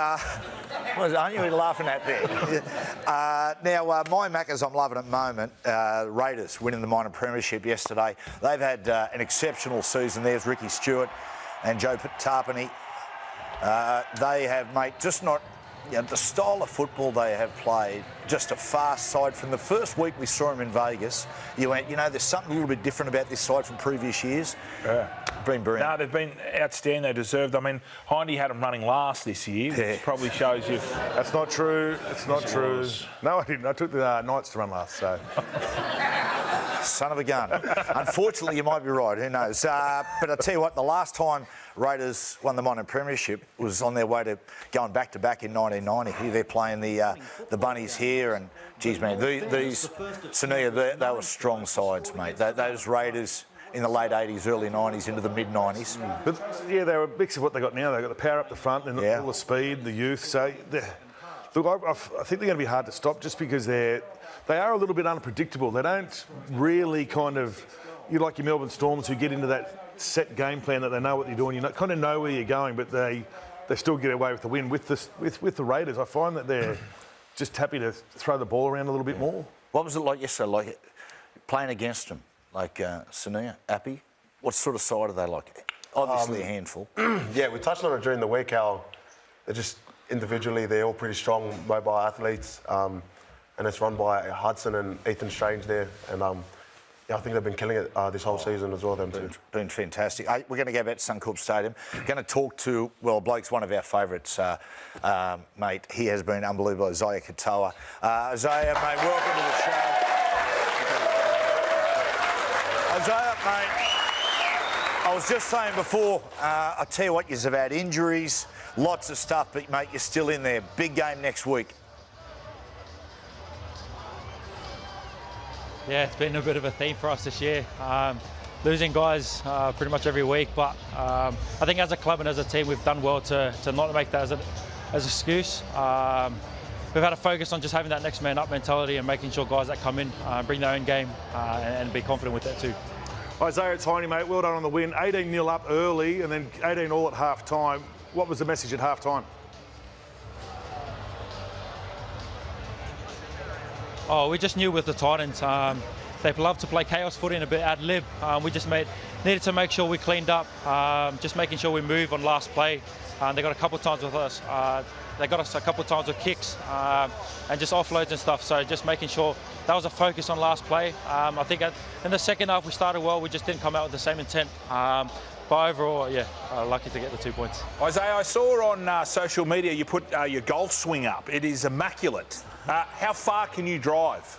Aren't you laughing at there? Now, my Maccas I'm loving at the moment, Raiders winning the Minor Premiership yesterday. They've had an exceptional season. There's Ricky Stewart and Joe Tarpany. They have, mate, just not... the style of football they have played, just a fast side. From the first week we saw them in Vegas, you went, there's something a little bit different about this side from previous years. Yeah. Been brilliant. No, they've been outstanding. They deserved. I mean, Hindy had them running last this year, which probably shows you... That's not true. It's not true. No, I didn't. I took the Knights to run last, so... Son of a gun. Unfortunately, you might be right. Who knows? But I tell you what, the last time Raiders won the Minor Premiership was on their way to going back-to-back in 1990. Here they're playing the Bunnies here, and geez, man, these Sione, they were strong sides, mate. Those Raiders in the late 80s, early 90s, into the mid-90s. But yeah, they were a mix of what they got now. They've got the power up the front and all the speed, the youth. So, look, I think they're going to be hard to stop just because they are a little bit unpredictable. They don't really kind of, like your Melbourne Storms who get into that set game plan that they know what they're doing. You kind of know where you're going, but they still get away with the win. With the Raiders, I find that they're just happy to throw the ball around a little bit more. What was it like yesterday, like playing against them? Like Sione, Appy? What sort of side are they like? Obviously a handful. Yeah, we touched on it during the week, how they're just individually, they're all pretty strong, mobile athletes. And it's run by Hudson and Ethan Strange there. And yeah, I think they've been killing it this whole season as well, them two. Been fantastic. We're going to go back to Suncorp Stadium. Going to talk to, well, bloke's one of our favourites, mate. He has been unbelievable, Isaiah Katoa. Isaiah, mate, welcome to the show. Isaiah, mate, I was just saying before, I tell you what, you've had injuries, lots of stuff, but, mate, you're still in there. Big game next week. Yeah, it's been a bit of a theme for us this year. Losing guys pretty much every week, but I think as a club and as a team, we've done well to not make that as an excuse. We've had to focus on just having that next man up mentality and making sure guys that come in bring their own game and be confident with that too. Isaiah, it's Hindy, mate. Well done on the win. 18-0 up early and then 18 all at half-time. What was the message at half-time? Oh, we just knew with the Titans, they love to play chaos footy and a bit ad-lib. We just needed to make sure we cleaned up, just making sure we move on last play. They got a couple of times with us. They got us a couple of times with kicks and just offloads and stuff. So just making sure that was a focus on last play. I think in the second half we started well. We just didn't come out with the same intent. But overall, yeah, lucky to get the 2 points. Isaiah, I saw on social media you put your golf swing up. It is immaculate. How far can you drive?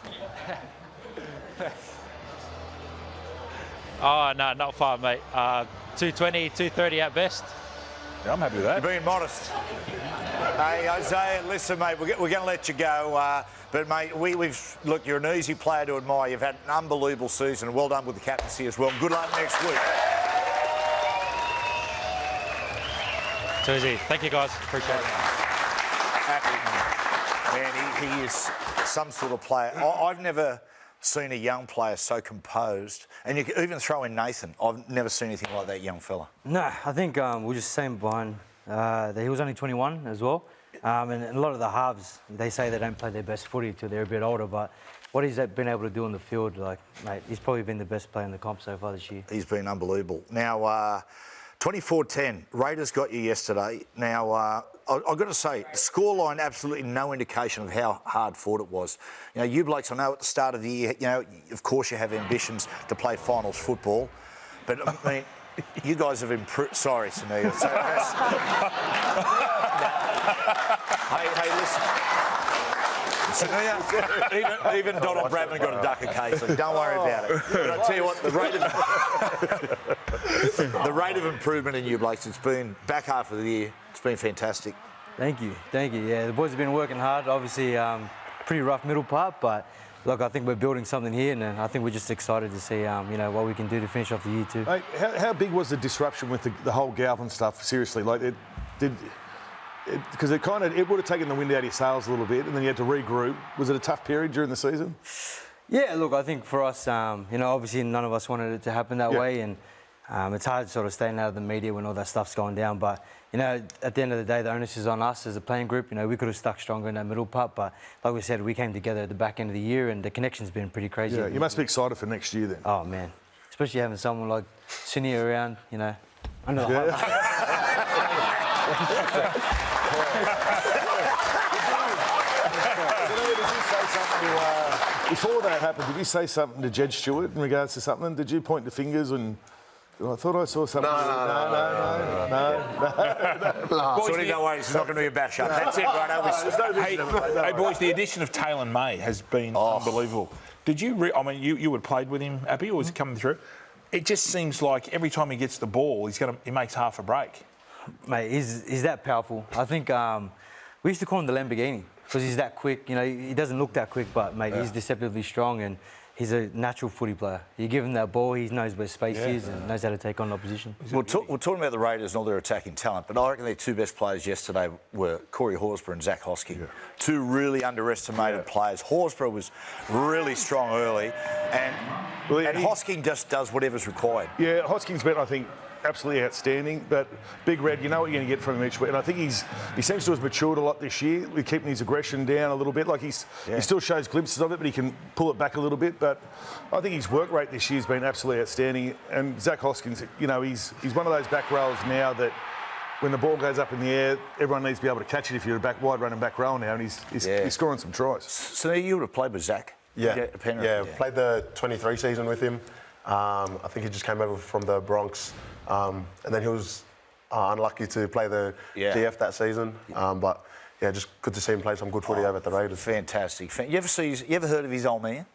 Oh, no, not far, mate. 220, 230 at best. Yeah, I'm happy with that. You're being modest. Hey, Isaiah, listen, mate, we're going to let you go. But, mate, look, you're an easy player to admire. You've had an unbelievable season. Well done with the captaincy as well. Good luck next week. Too easy. Thank you, guys. Appreciate it. Man, he is some sort of player. I've never seen a young player so composed. And you can even throw in Nathan. I've never seen anything like that young fella. No, I think we're just saying behind that he was only 21 as well. And a lot of the halves, they say they don't play their best footy till they're a bit older. But what he's been able to do on the field, like, mate, he's probably been the best player in the comp so far this year. He's been unbelievable. Now, 24-10, Raiders got you yesterday. Now, I've got to say, the scoreline, absolutely no indication of how hard fought it was. You blokes, I know at the start of the year, of course you have ambitions to play finals football, but, I mean, you guys have improved... Sorry, Sione. Hey, listen. Sione, even Donald Bradman got a duck occasionally. Don't worry about it. But I tell you what, the rate of improvement in you blokes, it's been back half of the year. It's been fantastic. Thank you. Yeah, the boys have been working hard. Obviously, pretty rough middle part, but look, I think we're building something here, and I think we're just excited to see, what we can do to finish off the year too. Hey, how big was the disruption with the whole Galvin stuff? Seriously, like because it would have taken the wind out of your sails a little bit, and then you had to regroup. Was it a tough period during the season? Yeah, look, I think for us, obviously none of us wanted it to happen that way, and It's hard sort of staying out of the media when all that stuff's going down, but you know, at the end of the day, the onus is on us as a playing group. You know, we could have stuck stronger in that middle part, but like we said, we came together at the back end of the year, and the connection's been pretty crazy. Yeah, you must be excited for next year then. Oh man, especially having someone like Sione around. You know, under the Before that happened, did you say something to Jed Stewart in regards to something? Did you point the fingers and... I thought I saw something. No. Sorry, don't worry, it's not going to be a bash up. That's it, right? Hey, boys, the addition of Taylor May has been unbelievable. Did you... I mean, you would have played with him, Appy, or was he coming through? It just seems like every time he gets the ball, he makes half a break. Mate, he's that powerful. I think we used to call him the Lamborghini because he's that quick. You know, he doesn't look that quick, but, mate, he's deceptively strong and he's a natural footy player. You give him that ball, he knows where space is and knows how to take on opposition. We're talking about the Raiders and all their attacking talent, but I reckon their two best players yesterday were Corey Horsburgh and Zach Hosking. Yeah. Two really underestimated players. Horsburgh was really strong early, and Hosking just does whatever's required. Yeah, Hosking's been, I think, absolutely outstanding. But Big Red, you know what you're going to get from him each week. And I think he seems to have matured a lot this year. We're keeping his aggression down a little bit. Like he still shows glimpses of it, but he can pull it back a little bit. But I think his work rate this year has been absolutely outstanding. And Zach Hoskins, you know, he's one of those back rows now that when the ball goes up in the air, everyone needs to be able to catch it if you're a wide running back row now. And he's scoring some tries. So you would have played with Zach? Yeah, played the 23 season with him. I think he just came over from the Bronx. And then he was unlucky to play the GF that season. But, yeah, just good to see him play some good footy over at the Raiders. Fantastic. You ever heard of his old man?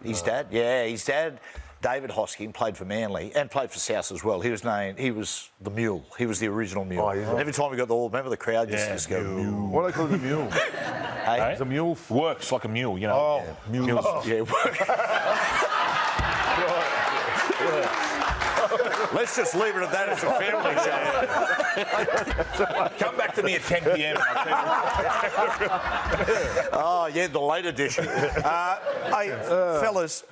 His dad? Yeah, his dad, David Hosking, played for Manly and played for South as well. He was the Mule. He was the original Mule. Oh, and every time we got the ball, remember the crowd just go, Mule. What do they call it, the Mule? Hey? It's a mule. Works like a mule, you know. Oh, mules. Oh. Yeah, let's just leave it at that. It's a family show. Come back to me at 10 p.m. and I'll tell you. Oh, yeah, the late edition. Fellas,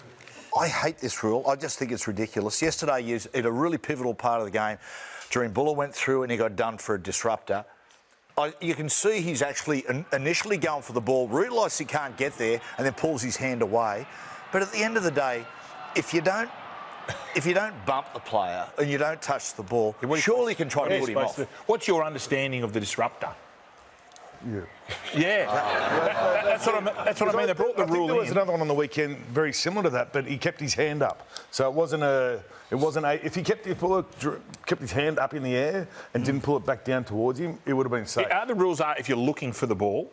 I hate this rule. I just think it's ridiculous. Yesterday, in a really pivotal part of the game, Dream Buller went through and he got done for a disruptor. You can see he's actually initially going for the ball, realises he can't get there, and then pulls his hand away. But at the end of the day, if you don't bump the player and you don't touch the ball, surely you can try to put him off. What's your understanding of the disruptor? Yeah. That's what I mean. They brought the rule in. There was another one on the weekend very similar to that, but he kept his hand up. So it wasn't a. If he kept his hand up in the air and didn't pull it back down towards him, it would have been safe. The rules are if you're looking for the ball,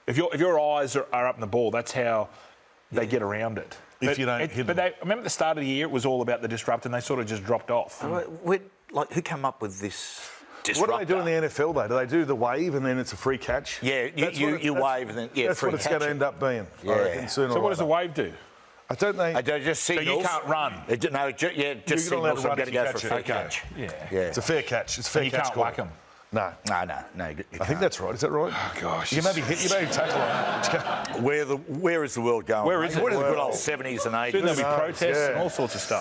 if your eyes are up in the ball, that's how they get around it. If you don't hit them. But remember at the start of the year, it was all about the disruptor, and they sort of just dropped off. Who came up with this disruptor? What do they do in the NFL, though? Do they do the wave and then it's a free catch? Yeah, you wave and then that's free what it's catch. going to end up being. Yeah. I reckon, sooner So or what does the later. wave do? I don't know. They just signals. So you can't run. Just You're signals. not allowed to I'm run going to if go you for a catch free it. catch. Yeah. Yeah. It's a fair catch. It's a fair You catch. can't whack them. No. No. I think that's right. Is that right? Oh, gosh. You can maybe hit. You maybe tackle it. Where is the world going? Where is it? Where are the good old 70s and 80s? Soon there'll be knows? protests Yeah. and all sorts of stuff.